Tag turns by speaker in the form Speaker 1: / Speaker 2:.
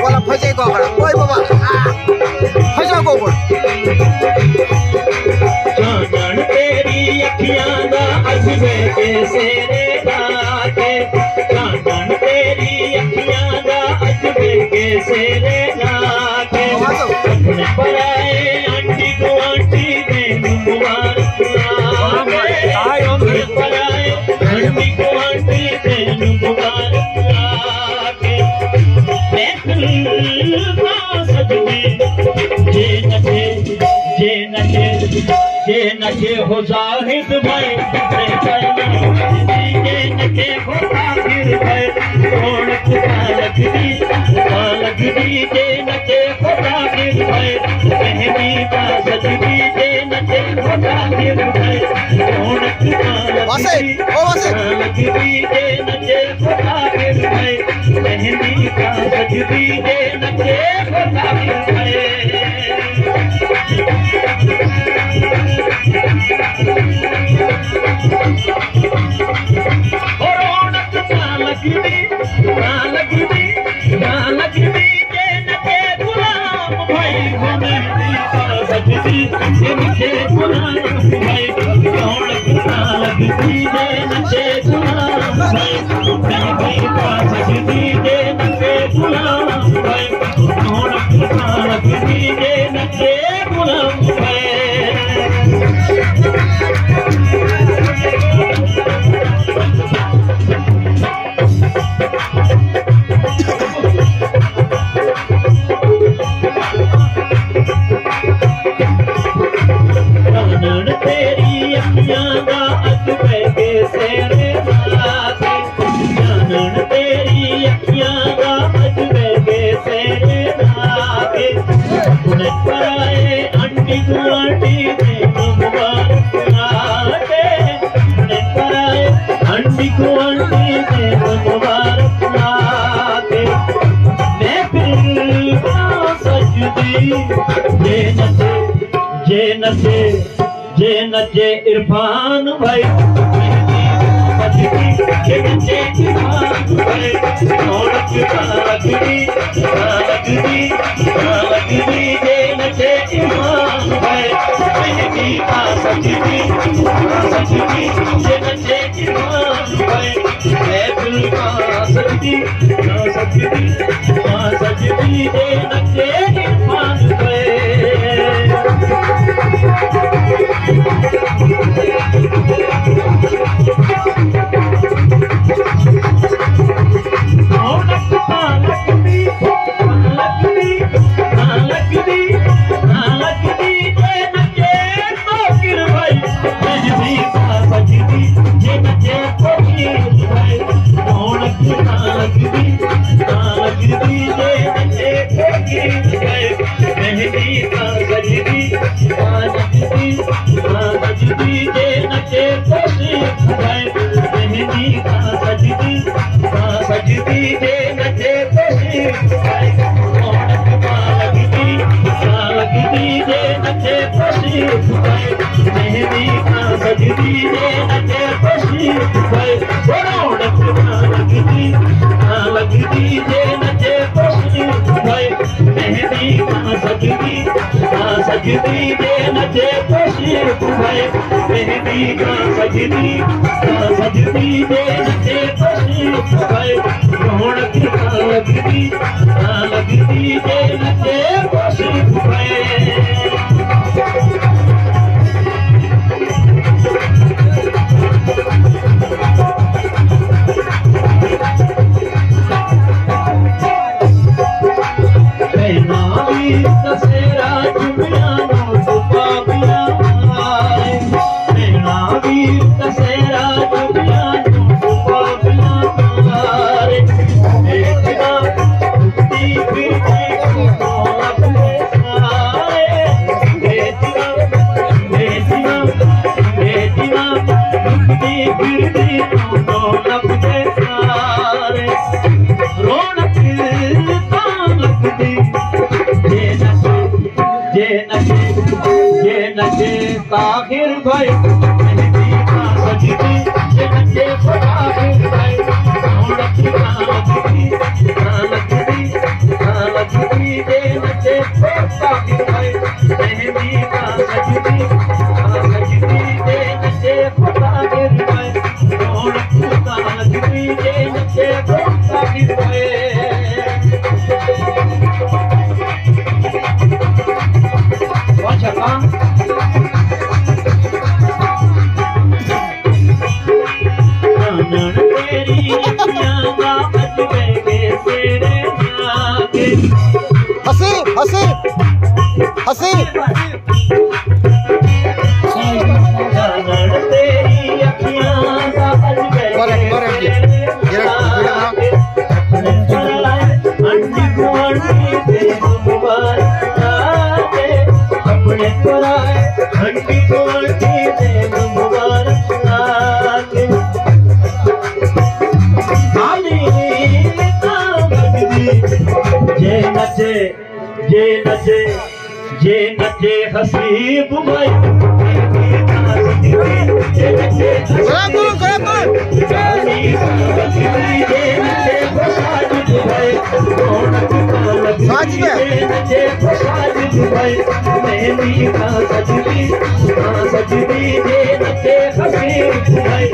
Speaker 1: बोला फजे गोगड़ ओए बाबा फजा गोगड़
Speaker 2: चांदन तेरी अखियां दा अजबे कैसे रे लागे चांदन तेरी अखियां दा अजबे कैसे रे लागे अपने पराए आंटी गुआंटी ने मुबारक लागे अपने पराए आंटी गुआंटी ने मुबारक लागे मैं फिल्मा सजनी जे नचे हो जाहिद भाई जे नचे हो काफिर भाई रौनक पालक दी जे नचे हो काफिर भाई मेहंदी का सजदी जे नचे हो काफिर भाई रौनक पालक दी जे नचे हो काफिर भाई मेहंदी का सजदी जे नचे हो काफिर भाई जे नचे इरफान भाई जे नचे इरफान भाई रौनक लगदी जे नचे इरफान भाई मेहंदी का सजदी जे नचे इरफान भाई महफिल का सजदी जे नचे इरफान भाई ताहिर भाई मेहंदी का सजदी जे नचे ताहिर भाई रौनक
Speaker 1: हसी
Speaker 2: जे नचे हसीब भाई सजदी जे नचे हसीब भाई